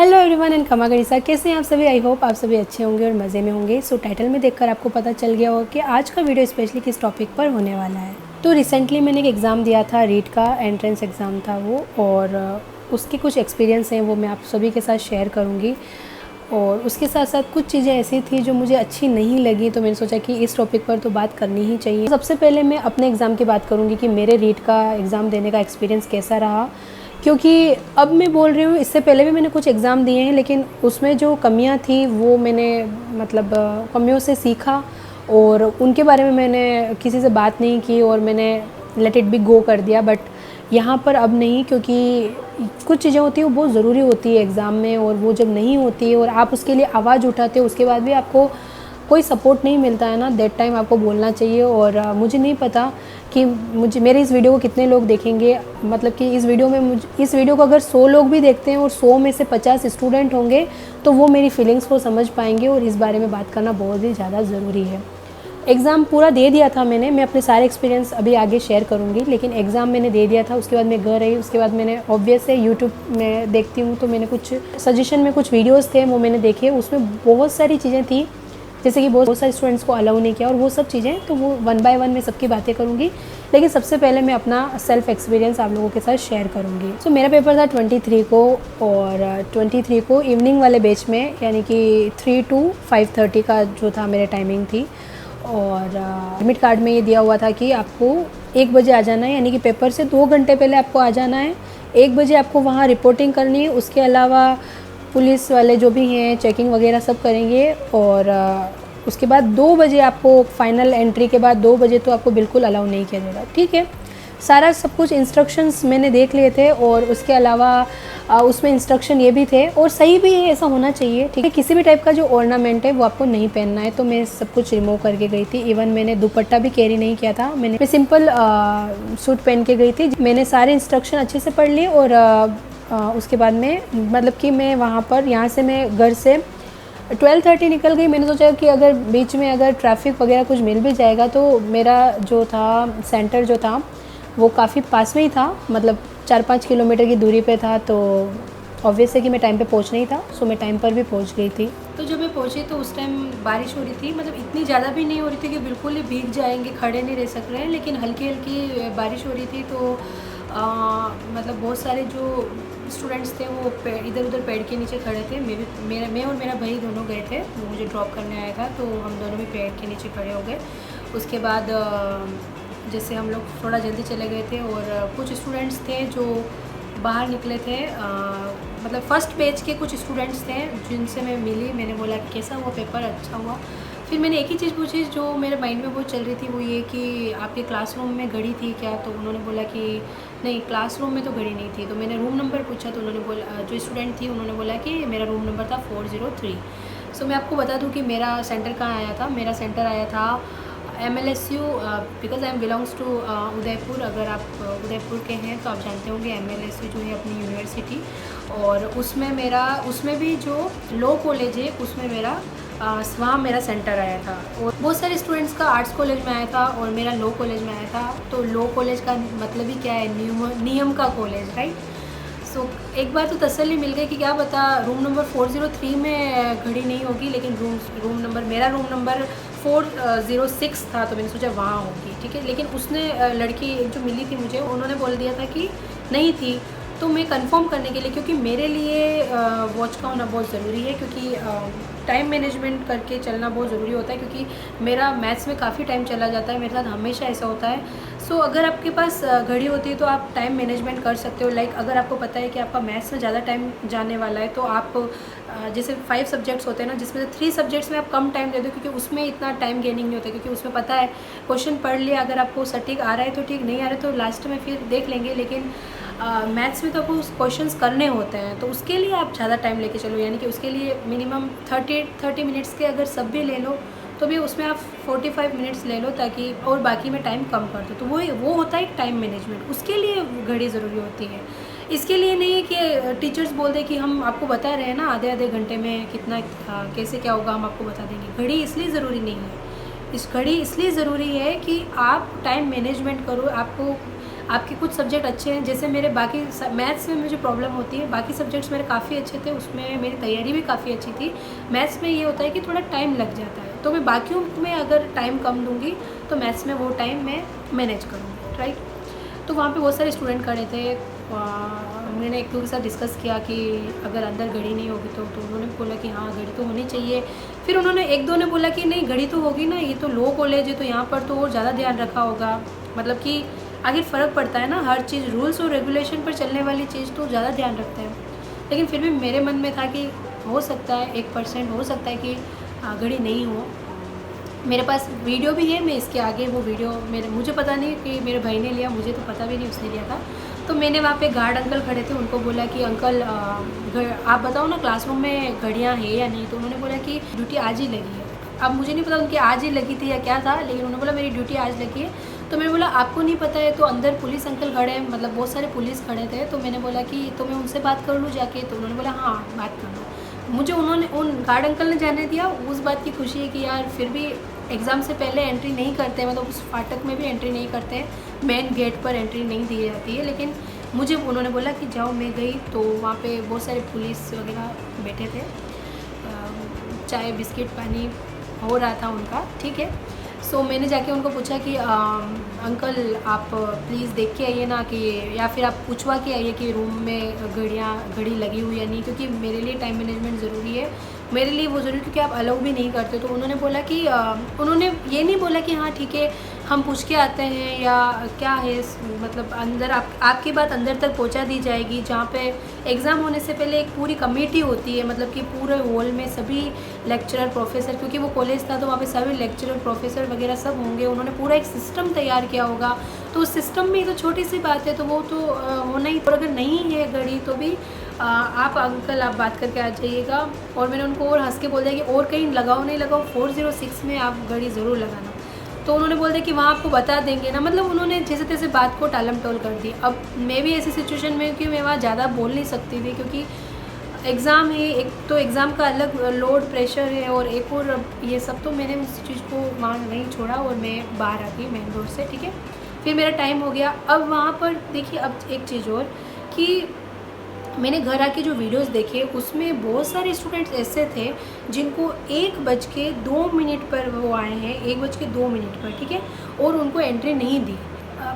Hello everyone and कमा गरीसा, कैसे हैं आप सभी। आई होप आप सभी अच्छे होंगे और मज़े में होंगे। सो टाइटल में देखकर आपको पता चल गया होगा कि आज का वीडियो स्पेशली किस टॉपिक पर होने वाला है। तो रिसेंटली मैंने एक एग्ज़ाम दिया था, रीट का एंट्रेंस एग्ज़ाम था वो, और उसके कुछ एक्सपीरियंस हैं वो मैं आप सभी के साथ शेयर करूँगी। और उसके साथ साथ कुछ चीज़ें ऐसी थी जो मुझे अच्छी नहीं लगी, तो मैंने सोचा कि इस टॉपिक पर तो बात करनी ही चाहिए। सबसे पहले मैं अपने एग्ज़ाम की बात करूँगी कि मेरे रीट का एग्ज़ाम देने का एक्सपीरियंस कैसा रहा, क्योंकि अब मैं बोल रही हूँ, इससे पहले भी मैंने कुछ एग्ज़ाम दिए हैं, लेकिन उसमें जो कमियां थी वो मैंने कमियों से सीखा और उनके बारे में मैंने किसी से बात नहीं की और मैंने लेट इट बी गो कर दिया। बट यहाँ पर अब नहीं, क्योंकि कुछ चीज़ें होती हैं वो बहुत ज़रूरी होती है एग्ज़ाम में, और वो जब नहीं होती है और आप उसके लिए आवाज़ उठाते हो, उसके बाद भी आपको कोई सपोर्ट नहीं मिलता है ना, दैट टाइम आपको बोलना चाहिए। और मुझे नहीं पता कि मेरे इस वीडियो को कितने लोग देखेंगे, मतलब कि इस वीडियो को अगर 100 लोग भी देखते हैं और 100 में से 50 स्टूडेंट होंगे तो वो मेरी फीलिंग्स को समझ पाएंगे, और इस बारे में बात करना बहुत ही ज़्यादा ज़रूरी है। एग्ज़ाम पूरा दे दिया था मैंने, मैं अपने सारे एक्सपीरियंस अभी आगे शेयर करूँगी, लेकिन एग्ज़ाम मैंने दे दिया था। उसके बाद मैं घर रही, उसके बाद मैंने ऑब्वियस है यूट्यूब में देखती हूँ, तो मैंने कुछ सजेशन में कुछ वीडियोज़ थे वो मैंने देखे। उसमें बहुत सारी चीज़ें थी, जैसे कि बहुत सारे स्टूडेंट्स को अलाउ नहीं किया और वो सब चीज़ें, तो वो वन बाय वन मैं सबकी बातें करूँगी। लेकिन सबसे पहले मैं अपना सेल्फ एक्सपीरियंस आप लोगों के साथ शेयर करूँगी। सो मेरा पेपर था 23 को, और 23 को इवनिंग वाले बैच में, यानी कि 3 to 5:30 का जो था मेरे टाइमिंग थी। और एडमिट कार्ड में ये दिया हुआ था कि आपको 1 बजे आ जाना है, यानी कि पेपर से 2 घंटे पहले आपको आ जाना है। 1 बजे आपको वहाँ रिपोर्टिंग करनी है। उसके अलावा पुलिस वाले जो भी हैं चेकिंग वगैरह सब करेंगे, और उसके बाद 2 बजे आपको फाइनल एंट्री के बाद 2 बजे तो आपको बिल्कुल अलाउ नहीं किया जाएगा। ठीक है, सारा सब कुछ इंस्ट्रक्शंस मैंने देख लिए थे, और उसके अलावा उसमें इंस्ट्रक्शन ये भी थे, और सही भी है, ऐसा होना चाहिए। ठीक है, किसी भी टाइप का जो ऑर्नामेंट है वो आपको नहीं पहनना है, तो मैं सब कुछ रिमूव करके गई थी। इवन मैंने दुपट्टा भी कैरी नहीं किया था, मैं सिंपल सूट पहन के गई थी। मैंने सारे इंस्ट्रक्शन अच्छे से पढ़ लिए, और उसके बाद में मतलब कि मैं वहाँ पर, यहाँ से मैं घर से 12:30 निकल गई। मैंने सोचा कि अगर बीच में अगर ट्रैफिक वगैरह कुछ मिल भी जाएगा तो मेरा जो था सेंटर जो था वो काफ़ी पास में ही था, मतलब 4-5 किलोमीटर की दूरी पे था, तो ऑब्वियस है कि मैं टाइम पे पहुँचना ही था। सो मैं टाइम पर भी पहुँच गई थी। तो जब मैं पहुँची तो उस टाइम बारिश हो रही थी, मतलब इतनी ज़्यादा भी नहीं हो रही थी कि बिल्कुल ही भीग जाएंगे, खड़े नहीं रह सक रहे हैं, लेकिन हल्की हल्की बारिश हो रही थी। तो मतलब बहुत सारे जो स्टूडेंट्स थे वो इधर उधर पेड़ के नीचे खड़े थे। मैं और मेरा भाई दोनों गए थे, वो मुझे ड्रॉप करने आया था, तो हम दोनों भी पेड़ के नीचे खड़े हो गए। उसके बाद जैसे हम लोग थोड़ा जल्दी चले गए थे, और कुछ स्टूडेंट्स थे जो बाहर निकले थे, मतलब फ़र्स्ट बैच के कुछ स्टूडेंट्स थे जिनसे मैं मिली। मैंने बोला कैसा हुआ पेपर, अच्छा हुआ। फिर मैंने एक ही चीज़ पूछी जो मेरे माइंड में बहुत चल रही थी, वो ये कि आपके क्लासरूम में घड़ी थी क्या? तो उन्होंने बोला कि नहीं, क्लासरूम में तो घड़ी नहीं थी। तो मैंने रूम नंबर पूछा, तो उन्होंने बोला, जो स्टूडेंट थी उन्होंने बोला कि मेरा रूम नंबर था 403। सो मैं आपको बता दूं कि मेरा सेंटर कहाँ आया था। मेरा सेंटर आया था MLSU, because I am belongs to Udaipur. अगर आप उदयपुर के हैं तो आप जानते होंगे MLSU जो है अपनी यूनिवर्सिटी, और उसमें भी जो लॉ कॉलेज है उसमें वहाँ मेरा सेंटर आया था। और बहुत सारे स्टूडेंट्स का आर्ट्स कॉलेज में आया था और मेरा लॉ कॉलेज में आया था। तो लॉ कॉलेज का मतलब ही क्या है, नियम का कॉलेज, राइट। सो एक बार तो तसल्ली मिल गई कि क्या पता रूम नंबर 403 में घड़ी नहीं होगी, लेकिन मेरा रूम नंबर 406 था, तो मैंने सोचा वहाँ होगी। ठीक है, लेकिन उसने लड़की जो मिली थी मुझे, उन्होंने बोल दिया था कि नहीं थी। तो मैं कंफर्म करने के लिए, क्योंकि मेरे लिए वॉच का होना बहुत ज़रूरी है, क्योंकि टाइम मैनेजमेंट करके चलना बहुत ज़रूरी होता है, क्योंकि मेरा मैथ्स में काफ़ी टाइम चला जाता है, मेरे साथ हमेशा ऐसा होता है। सो अगर आपके पास घड़ी होती है तो आप टाइम मैनेजमेंट कर सकते हो। लाइक अगर आपको पता है कि आपका मैथ्स में ज़्यादा टाइम जाने वाला है, तो आप जैसे 5 सब्जेक्ट्स होते हैं ना, जिसमें से 3 सब्जेक्ट्स में आप कम टाइम दे दो, क्योंकि उसमें इतना टाइम गेनिंग नहीं होता, क्योंकि उसमें पता है क्वेश्चन पढ़ लिया, अगर आपको सटीक आ रहा है तो ठीक, नहीं आ रहा है तो लास्ट में फिर देख लेंगे। लेकिन मैथ्स में तो आपको क्वेश्चंस करने होते हैं, तो उसके लिए आप ज़्यादा टाइम लेके चलो, यानी कि उसके लिए मिनिमम 30 मिनट्स के अगर सब भी ले लो तो भी उसमें आप 45 मिनट्स ले लो, ताकि और बाकी में टाइम कम कर दो। तो वो होता है टाइम मैनेजमेंट, उसके लिए घड़ी ज़रूरी होती है। इसके लिए नहीं है कि टीचर्स बोल दे कि हम आपको बता रहे हैं ना आधे घंटे में कितना कैसे क्या होगा, हम आपको बता देंगे। घड़ी इसलिए ज़रूरी नहीं है, घड़ी इसलिए ज़रूरी है कि आप टाइम मैनेजमेंट करो। आपके कुछ सब्जेक्ट अच्छे हैं, जैसे मेरे बाकी मैथ्स में मुझे प्रॉब्लम होती है, बाकी सब्जेक्ट्स मेरे काफ़ी अच्छे थे, उसमें मेरी तैयारी भी काफ़ी अच्छी थी। मैथ्स में ये होता है कि थोड़ा टाइम लग जाता है, तो मैं बाकियों में अगर टाइम कम दूँगी तो मैथ्स में वो टाइम मैं मैनेज करूँगी, राइट। तो वहाँ पे बहुत सारे स्टूडेंट खड़े थे। मैंने एक दो के साथ डिस्कस किया कि अगर अंदर घड़ी नहीं होगी तो उन्होंने बोला कि हाँ घड़ी तो होनी चाहिए। फिर उन्होंने एक दो ने बोला कि नहीं घड़ी तो होगी ना, ये तो लॉ कॉलेज है तो यहाँ पर तो और ज़्यादा ध्यान रखा होगा। मतलब कि आखिर फ़र्क पड़ता है ना, हर चीज़ रूल्स और रेगुलेशन पर चलने वाली चीज़ तो ज़्यादा ध्यान रखते हैं। लेकिन फिर भी मेरे मन में था कि हो सकता है 1% हो सकता है कि घड़ी नहीं हो। मेरे पास वीडियो भी है, मैं इसके आगे वो वीडियो मुझे पता नहीं कि मेरे भाई ने लिया, मुझे तो पता भी नहीं उसने लिया था। तो मैंने वहाँ पे गार्ड अंकल खड़े थे, उनको बोला कि अंकल आप बताओ ना क्लासरूम में घड़ियाँ हैं या नहीं। तो उन्होंने बोला कि ड्यूटी आज ही लगी है। अब मुझे नहीं पता उनकी आज ही लगी थी या क्या था, लेकिन उन्होंने बोला मेरी ड्यूटी आज लगी है। तो मैंने बोला आपको नहीं पता है? तो अंदर पुलिस अंकल खड़े हैं, मतलब बहुत सारे पुलिस खड़े थे। तो मैंने बोला कि तो मैं उनसे बात कर लूँ जाके? तो उन्होंने बोला हाँ बात कर लो। मुझे उन्होंने उन गार्ड अंकल ने जाने दिया। उस बात की खुशी है कि यार फिर भी एग्ज़ाम से पहले एंट्री नहीं करते, मतलब उस फाटक में भी एंट्री नहीं करते हैं, मेन गेट पर एंट्री नहीं दी जाती है। लेकिन मुझे उन्होंने बोला कि जाओ। मैं गई तो वहाँ पे बहुत सारे पुलिस वगैरह बैठे थे, चाय बिस्किट पानी हो रहा था उनका, ठीक है। सो मैंने जाके उनको पूछा कि अंकल आप प्लीज़ देख के आइए ना कि, या फिर आप पूछवा के आइए कि रूम में घड़ी लगी हुई या नहीं, क्योंकि मेरे लिए टाइम मैनेजमेंट ज़रूरी है, मेरे लिए वो ज़रूरी, क्योंकि आप अलाउ भी नहीं करते। तो उन्होंने बोला कि उन्होंने ये नहीं बोला कि हाँ ठीक है हम पूछ के आते हैं या क्या है, मतलब अंदर आपकी बात अंदर तक पहुंचा दी जाएगी। जहाँ पे एग्ज़ाम होने से पहले एक पूरी कमेटी होती है, मतलब कि पूरे हॉल में सभी लेक्चरर प्रोफेसर, क्योंकि वो कॉलेज था तो वहाँ पे सभी लेक्चरर प्रोफेसर वगैरह सब होंगे, उन्होंने पूरा एक सिस्टम तैयार किया होगा। तो उस सिस्टम में तो छोटी सी बात है तो वो तो होना ही। और अगर नहीं है घड़ी तो भी आप अंकल आप बात करके आ जाइएगा। और मैंने उनको और हंस के बोल दिया कि और कहीं लगाओ नहीं लगाओ, 406 में आप घड़ी ज़रूर लगाना। तो उन्होंने बोल दिया कि वहाँ आपको बता देंगे ना, मतलब उन्होंने जैसे तैसे बात को टालम टोल कर दी। अब मैं भी ऐसी सिचुएशन में कि मैं वहाँ ज़्यादा बोल नहीं सकती थी, क्योंकि एग्ज़ाम है, एक तो एग्ज़ाम का अलग लोड प्रेशर है और एक और ये सब। तो मैंने उस चीज़ को वहाँ नहीं छोड़ा और मैं बाहर आ गई मेन डोर से, ठीक है। फिर मेरा टाइम हो गया। अब वहाँ पर देखिए अब एक चीज़ और कि मैंने घर आके जो वीडियोस देखे उसमें बहुत सारे स्टूडेंट्स ऐसे थे जिनको 1:02 पर वो आए हैं, 1:02 पर, ठीक है, और उनको एंट्री नहीं दी।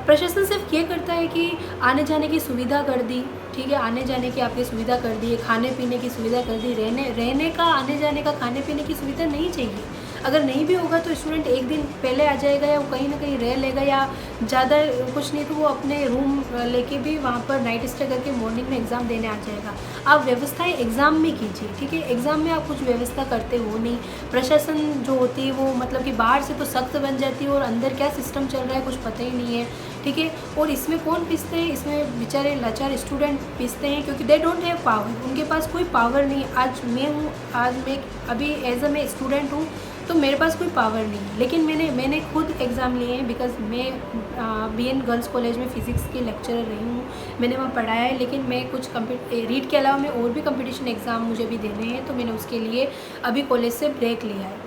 प्रशासन सिर्फ ये करता है कि आने जाने की सुविधा कर दी, ठीक है, आने जाने की आपकी सुविधा कर दी, खाने पीने की सुविधा कर दी, रहने का, आने जाने का, खाने पीने की सुविधा नहीं चाहिए। अगर नहीं भी होगा तो स्टूडेंट एक दिन पहले आ जाएगा या वो कहीं ना कहीं रह लेगा, या ज़्यादा कुछ नहीं तो वो अपने रूम लेके भी वहाँ पर नाइट स्टे करके मॉर्निंग में एग्ज़ाम देने आ जाएगा। आप व्यवस्थाएं एग्ज़ाम में कीजिए, ठीक है। एग्ज़ाम में आप कुछ व्यवस्था करते हो नहीं। प्रशासन जो होती है वो मतलब कि बाहर से तो सख्त बन जाती है और अंदर क्या सिस्टम चल रहा है कुछ पता ही नहीं है, ठीक है। और इसमें कौन पिसते हैं? इसमें बेचारे लाचार स्टूडेंट पिसते हैं, क्योंकि दे डोंट हैव पावर, उनके पास कोई पावर नहीं। आज मैं अभी एज अ मैं स्टूडेंट हूँ तो मेरे पास कोई पावर नहीं है, लेकिन मैंने खुद एग्ज़ाम लिए हैं, बिकॉज़ मैं BN गर्ल्स कॉलेज में फ़िज़िक्स की लेक्चरर रही हूँ, मैंने वहाँ पढ़ाया है। लेकिन मैं कुछ रीट के अलावा मैं और भी कंपटीशन एग्ज़ाम मुझे भी देने हैं, तो मैंने उसके लिए अभी कॉलेज से ब्रेक लिया है,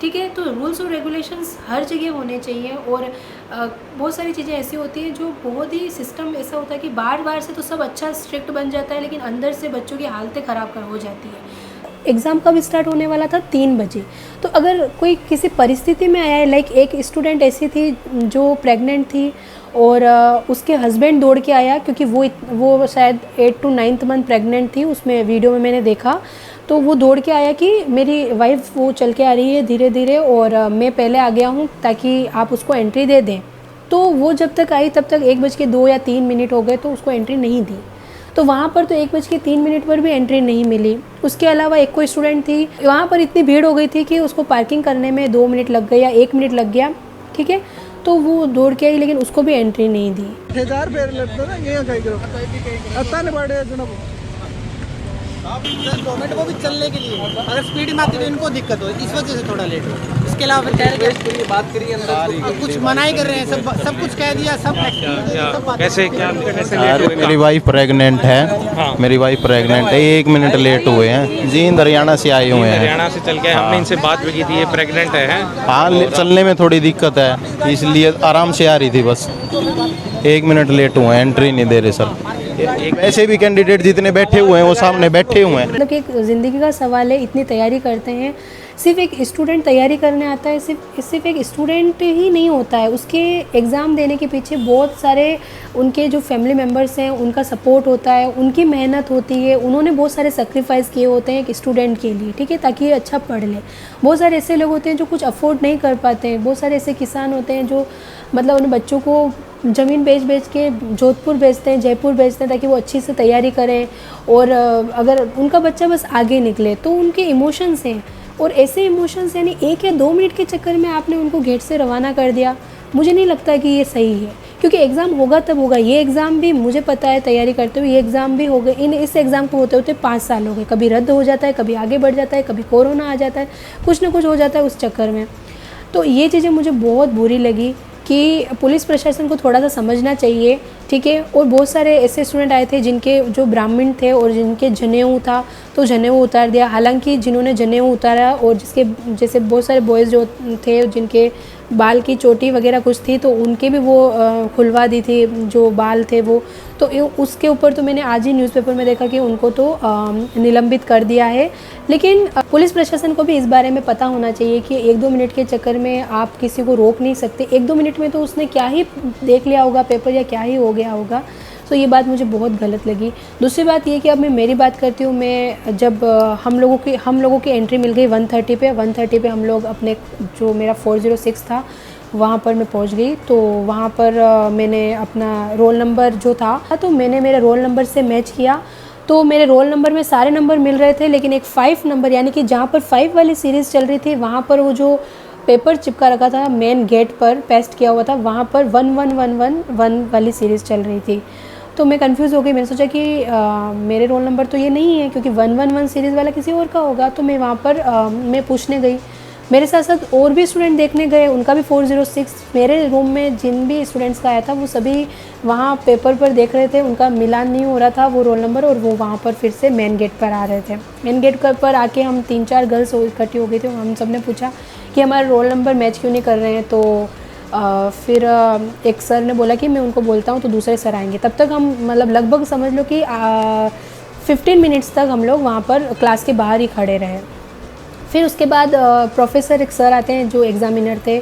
ठीक है। तो रूल्स और रेगुलेशंस हर जगह होने चाहिए। और बहुत सारी चीज़ें ऐसी होती हैं जो बहुत ही सिस्टम ऐसा होता है कि बार से तो सब अच्छा स्ट्रिक्ट बन जाता है, लेकिन अंदर से बच्चों की हालतें ख़राब हो जाती है। एग्ज़ाम कब स्टार्ट होने वाला था? 3 बजे। तो अगर कोई किसी परिस्थिति में आया है, लाइक एक स्टूडेंट ऐसी थी जो प्रेग्नेंट थी और उसके हस्बैंड दौड़ के आया, क्योंकि वो शायद 8 to 9th मंथ प्रेग्नेंट थी, उसमें वीडियो में मैंने देखा। तो वो दौड़ के आया कि मेरी वाइफ वो चल के आ रही है धीरे धीरे और मैं पहले आ गया हूँ ताकि आप उसको एंट्री दे दें। तो वो जब तक आई तब तक 1:02 या 3 मिनट हो गए, तो उसको एंट्री नहीं दी। तो वहाँ पर तो 1:03 पर भी एंट्री नहीं मिली। उसके अलावा एक कोई स्टूडेंट थी, वहाँ पर इतनी भीड़ हो गई थी कि उसको पार्किंग करने में 2 मिनट लग गए या 1 मिनट लग गया, ठीक है। तो वो दौड़ के आई, लेकिन उसको भी एंट्री नहीं दी। टोमेटो को भी चलने के लिए अगर स्पीड में आती तो इनको दिक्कत हो, इस वजह से थोड़ा लेट हो। इसके अलावा फिर कह रहे हैं बात करिए अंदर कुछ मनाही कर रहे हैं, सब कुछ कह दिया, सब कैसे लेट हुए? मेरी वाइफ प्रेग्नेंट है। मेरी वाइफ प्रेग्नेंट है, 1 मिनट लेट हुए हैं जी। हरियाणा से आए हुए हैं। हरियाणा से चल के हमने इनसे बात भी की थी, ये प्रेग्नेंट है। हाँ, चलने में थोड़ी दिक्कत है, इसलिए आराम से आ रही थी बस। 1 मिनट लेट हुए हैं, एंट्री नहीं दे रहे सर। वैसे भी कैंडिडेट जितने बैठे हुए हैं वो सामने बैठे हुए हैं। मतलब कि एक ज़िंदगी का सवाल है, इतनी तैयारी करते हैं। सिर्फ एक स्टूडेंट तैयारी करने आता है, सिर्फ एक स्टूडेंट ही नहीं होता है, उसके एग्ज़ाम देने के पीछे बहुत सारे उनके जो फैमिली मेम्बर्स हैं उनका सपोर्ट होता है, उनकी मेहनत होती है, उन्होंने बहुत सारे सेक्रीफाइस किए होते हैं एक स्टूडेंट के लिए, ठीक है, ताकि ये अच्छा पढ़ ले। बहुत सारे ऐसे लोग होते हैं जो कुछ अफोर्ड नहीं कर पाते हैं, बहुत सारे ऐसे किसान होते हैं जो मतलब उन बच्चों को ज़मीन बेच के जोधपुर भेजते हैं, जयपुर भेजते हैं ताकि वो अच्छी से तैयारी करें, और अगर उनका बच्चा बस आगे निकले तो उनके इमोशंस हैं, और ऐसे इमोशंस यानी 1 या 2 मिनट के चक्कर में आपने उनको गेट से रवाना कर दिया। मुझे नहीं लगता कि ये सही है, क्योंकि एग्ज़ाम होगा तब होगा। ये एग्ज़ाम भी मुझे पता है, तैयारी करते हुए ये एग्ज़ाम भी हो गए, इस एग्ज़ाम को होते होते 5 साल हो गए। कभी रद्द हो जाता है, कभी आगे बढ़ जाता है, कभी कोरोना आ जाता है, कुछ ना कुछ हो जाता है उस चक्कर में। तो ये चीज़ें मुझे बहुत बुरी लगी कि पुलिस प्रशासन को थोड़ा सा समझना चाहिए, ठीक है। और बहुत सारे ऐसे स्टूडेंट आए थे जिनके जो ब्राह्मण थे और जिनके जनेऊ था तो जनेऊ उतार दिया। हालांकि जिन्होंने जनेऊ उतारा और जिसके जैसे बहुत सारे बॉयज़ जो थे जिनके बाल की चोटी वगैरह कुछ थी तो उनके भी वो खुलवा दी थी जो बाल थे वो। तो उसके ऊपर तो मैंने आज ही न्यूज़पेपर में देखा कि उनको तो निलंबित कर दिया है। लेकिन पुलिस प्रशासन को भी इस बारे में पता होना चाहिए कि 1-2 मिनट के चक्कर में आप किसी को रोक नहीं सकते। 1-2 मिनट में तो उसने क्या ही देख लिया होगा पेपर या क्या ही हो गया होगा। तो ये बात मुझे बहुत गलत लगी। दूसरी बात ये कि अब मैं मेरी बात करती हूँ। मैं जब हम लोगों की एंट्री मिल गई 1:30 पे। 1:30 पे हम लोग अपने जो मेरा 406 था वहाँ पर मैं पहुँच गई। तो वहाँ पर मैंने अपना रोल नंबर जो था तो मैंने मेरे रोल नंबर से मैच किया। तो मेरे रोल नंबर में सारे नंबर मिल रहे थे, लेकिन एक 5 नंबर यानी कि जहाँ पर 5 वाली सीरीज़ चल रही थी वहाँ पर वो जो पेपर चिपका रखा था मेन गेट पर पेस्ट किया हुआ था, वहाँ पर 11111 वाली सीरीज़ चल रही थी। तो मैं कंफ्यूज़ हो गई। मैंने सोचा कि मेरे रोल नंबर तो ये नहीं है, क्योंकि 111 सीरीज़ वाला किसी और का होगा। तो मैं वहाँ पर मैं पूछने गई। मेरे साथ साथ और भी स्टूडेंट देखने गए, उनका भी 406। मेरे रूम में जिन भी स्टूडेंट्स का आया था वो सभी वहाँ पेपर पर देख रहे थे, उनका मिलान नहीं हो रहा था वो रोल नंबर, और वो वहाँ पर फिर से मेन गेट पर आ रहे थे। मेन गेट पर आके हम 3-4 गर्ल्स इकट्ठी हो गई थी। हम सब ने पूछा कि हमारा रोल नंबर मैच क्यों नहीं कर रहे हैं। तो फिर एक सर ने बोला कि मैं उनको बोलता हूँ तो दूसरे सर आएंगे। तब तक हम मतलब लगभग समझ लो कि 15 मिनट्स तक हम लोग वहाँ पर क्लास के बाहर ही खड़े रहे। फिर उसके बाद प्रोफेसर एक सर आते हैं जो एग्ज़ामिनर थे,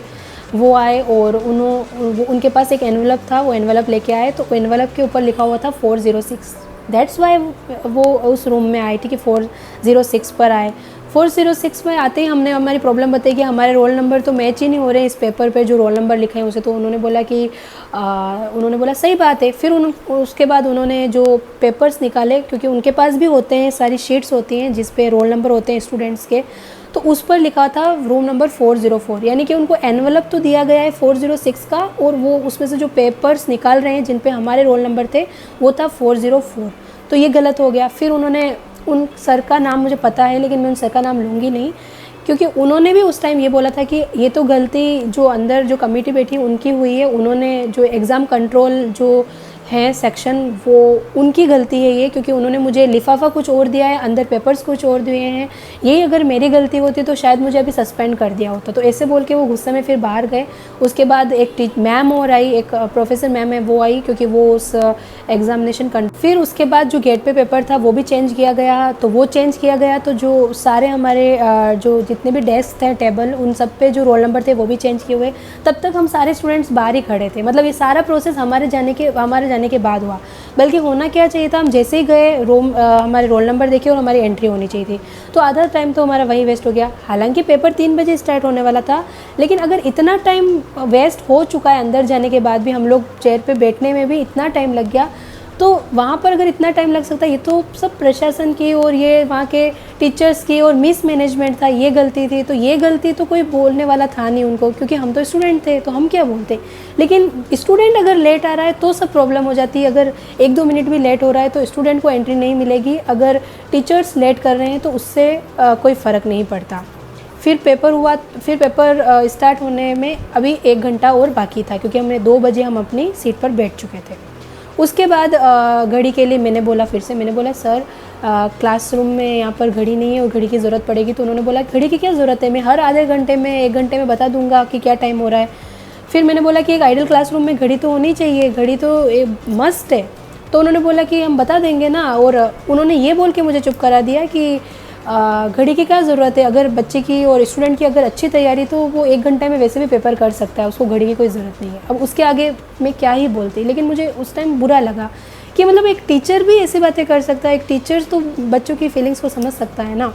वो आए और उनके पास एक एनवलप था, वो एनवलप लेके आए। तो एनवलप के ऊपर लिखा हुआ था 406। दैट्स वाई वो उस रूम में आए, ठीक है, 406 पर आए। 406 में आते ही हमने हमारी प्रॉब्लम बताई कि हमारे रोल नंबर तो मैच ही नहीं हो रहे इस पेपर पे जो रोल नंबर लिखे हैं उसे। तो उन्होंने बोला सही बात है। फिर उसके बाद उन्होंने जो पेपर्स निकाले, क्योंकि उनके पास भी होते हैं सारी शीट्स होती हैं जिस पे रोल नंबर होते हैं स्टूडेंट्स के, तो उस पर लिखा था रूम नंबर 404। यानी कि उनको एनवलप तो दिया गया है 406 का, और वो उसमें से जो पेपर्स निकाल रहे हैं जिन पे हमारे रोल नंबर थे वो था 404। तो ये गलत हो गया। फिर उन्होंने उन सर का नाम मुझे पता है लेकिन मैं उन सर का नाम लूँगी नहीं, क्योंकि उन्होंने भी उस टाइम ये बोला था कि ये तो गलती जो अंदर जो कमेटी बैठी उनकी हुई है। उन्होंने जो एग्ज़ाम कंट्रोल जो है सेक्शन वो उनकी गलती है ये, क्योंकि उन्होंने मुझे लिफाफा कुछ और दिया है, अंदर पेपर्स कुछ और दिए हैं। यही अगर मेरी गलती होती तो शायद मुझे अभी सस्पेंड कर दिया होता। तो ऐसे बोल के वो गुस्से में फिर बाहर गए। उसके बाद एक मैम और आई, एक प्रोफेसर मैम है वो आई, क्योंकि वो उस एग्जामिनेशन फिर उसके बाद जो गेट पे पेपर था वो भी चेंज किया गया। तो वो चेंज किया गया तो जो सारे हमारे जो जितने भी डेस्क थे टेबल उन सब पे जो रोल नंबर थे वो भी चेंज किए हुए। तब तक हम सारे स्टूडेंट्स बाहर ही खड़े थे। मतलब ये सारा प्रोसेस हमारे जाने के बाद हुआ। बल्कि होना क्या चाहिए था, हम जैसे ही गए हमारे रोल नंबर देखे और हमारी एंट्री होनी चाहिए थी। तो आधा टाइम तो हमारा वहीं वेस्ट हो गया। हालांकि पेपर 3 बजे स्टार्ट होने वाला था, लेकिन अगर इतना टाइम वेस्ट हो चुका है अंदर जाने के बाद भी, हम लोग चेयर पे बैठने में भी इतना टाइम लग गया, तो वहाँ पर अगर इतना टाइम लग सकता है, ये तो सब प्रशासन की और ये वहाँ के टीचर्स की और मिस मैनेजमेंट था, ये गलती थी। तो ये गलती तो कोई बोलने वाला था नहीं उनको, क्योंकि हम तो स्टूडेंट थे, तो हम क्या बोलते। लेकिन स्टूडेंट अगर लेट आ रहा है तो सब प्रॉब्लम हो जाती है। अगर 1-2 मिनट भी लेट हो रहा है तो स्टूडेंट को एंट्री नहीं मिलेगी। अगर टीचर्स लेट कर रहे हैं तो उससे कोई फ़र्क नहीं पड़ता। फिर पेपर हुआ, फिर पेपर स्टार्ट होने में अभी 1 घंटा और बाकी था, क्योंकि हमने 2 बजे हम अपनी सीट पर बैठ चुके थे। उसके बाद घड़ी के लिए मैंने बोला, फिर से मैंने बोला सर क्लासरूम में यहाँ पर घड़ी नहीं है और घड़ी की ज़रूरत पड़ेगी। तो उन्होंने बोला घड़ी की क्या ज़रूरत है, मैं हर आधे घंटे में 1 घंटे में बता दूंगा कि क्या टाइम हो रहा है। फिर मैंने बोला कि एक आइडल क्लासरूम में घड़ी तो होनी चाहिए, घड़ी तो मस्ट है। तो उन्होंने बोला कि हम बता देंगे ना, और उन्होंने ये बोल के मुझे चुप करा दिया कि घड़ी की क्या ज़रूरत है, अगर बच्चे की और स्टूडेंट की अगर अच्छी तैयारी तो वो 1 घंटे में वैसे भी पेपर कर सकता है, उसको घड़ी की कोई ज़रूरत नहीं है। अब उसके आगे मैं क्या ही बोलती, लेकिन मुझे उस टाइम बुरा लगा कि मतलब एक टीचर भी ऐसी बातें कर सकता है। एक टीचर तो बच्चों की फीलिंग्स को समझ सकता है ना।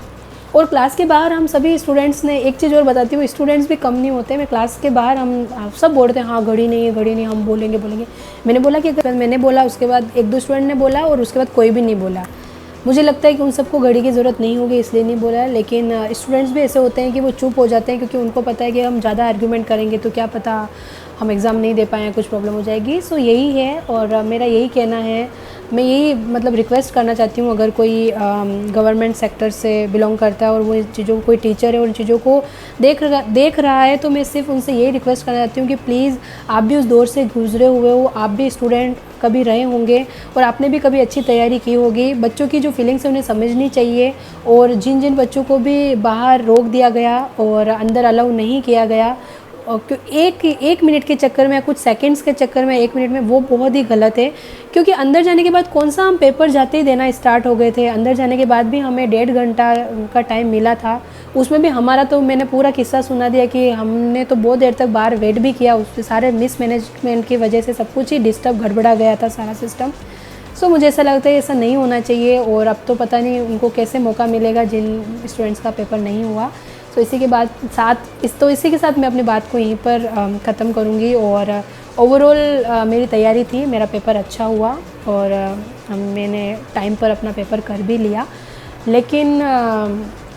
और क्लास के बाहर हम सभी स्टूडेंट्स ने, एक चीज़ और बताती हूँ, स्टूडेंट्स भी कम नहीं होते। मैं क्लास के बाहर हम सब बोलते हैं हाँ घड़ी नहीं है, घड़ी नहीं, हम बोलेंगे। मैंने बोला कि मैंने बोला, उसके बाद 1-2 स्टूडेंट ने बोला और उसके बाद कोई भी नहीं बोला। मुझे लगता है कि उन सबको घड़ी की ज़रूरत नहीं होगी इसलिए नहीं बोला। लेकिन स्टूडेंट्स भी ऐसे होते हैं कि वो चुप हो जाते हैं, क्योंकि उनको पता है कि हम ज़्यादा आर्ग्यूमेंट करेंगे तो क्या पता हम एग्ज़ाम नहीं दे पाएँ, कुछ प्रॉब्लम हो जाएगी। सो यही है, और मेरा यही कहना है। मैं यही मतलब रिक्वेस्ट करना चाहती हूँ, अगर कोई गवर्नमेंट सेक्टर से बिलोंग करता है और वो इन चीज़ों को, कोई टीचर है और इन चीज़ों को देख रहा है, तो मैं सिर्फ उनसे यही रिक्वेस्ट करना चाहती हूँ कि प्लीज़ आप भी उस दौर से गुजरे हुए हो, आप भी स्टूडेंट कभी रहे होंगे और आपने भी कभी अच्छी तैयारी की होगी। बच्चों की जो फीलिंग्स है उन्हें समझनी चाहिए, और जिन बच्चों को भी बाहर रोक दिया गया और अंदर अलाउ नहीं किया गया, और एक मिनट के चक्कर में या कुछ सेकंड्स के चक्कर में 1 मिनट में, वो बहुत ही गलत है। क्योंकि अंदर जाने के बाद कौन सा हम पेपर जाते ही देना स्टार्ट हो गए थे। अंदर जाने के बाद भी हमें 1.5 घंटा का टाइम मिला था, उसमें भी हमारा तो मैंने पूरा किस्सा सुना दिया कि हमने तो बहुत देर तक बाहर वेट भी किया। उससे सारे मिसमैनेजमेंट की वजह से सब कुछ ही डिस्टर्ब, गड़बड़ा गया था सारा सिस्टम। सो मुझे ऐसा लगता है ऐसा नहीं होना चाहिए, और अब तो पता नहीं उनको कैसे मौका मिलेगा जिन स्टूडेंट्स का पेपर नहीं हुआ। तो इसी के साथ मैं अपनी बात को यहीं पर ख़त्म करूँगी। और ओवरऑल मेरी तैयारी थी, मेरा पेपर अच्छा हुआ और मैंने टाइम पर अपना पेपर कर भी लिया। लेकिन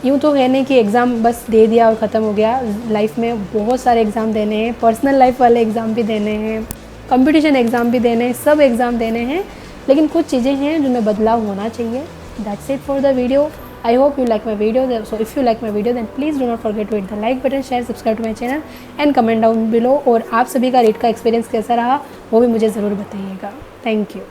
यूँ तो है नहीं कि एग्ज़ाम बस दे दिया और ख़त्म हो गया। लाइफ में बहुत सारे एग्ज़ाम देने हैं, पर्सनल लाइफ वाले एग्ज़ाम भी देने हैं, कंपटीशन एग्ज़ाम भी देने हैं, सब एग्ज़ाम देने हैं। लेकिन कुछ चीज़ें हैं जिनमें बदलाव होना चाहिए। That's it for the video. I hope you like my video. So if you like my video then please do not forget to hit the like button, share, subscribe to my channel and comment down below. और आप सभी का read का experience कैसा रहा वो भी मुझे ज़रूर बताइएगा। Thank you.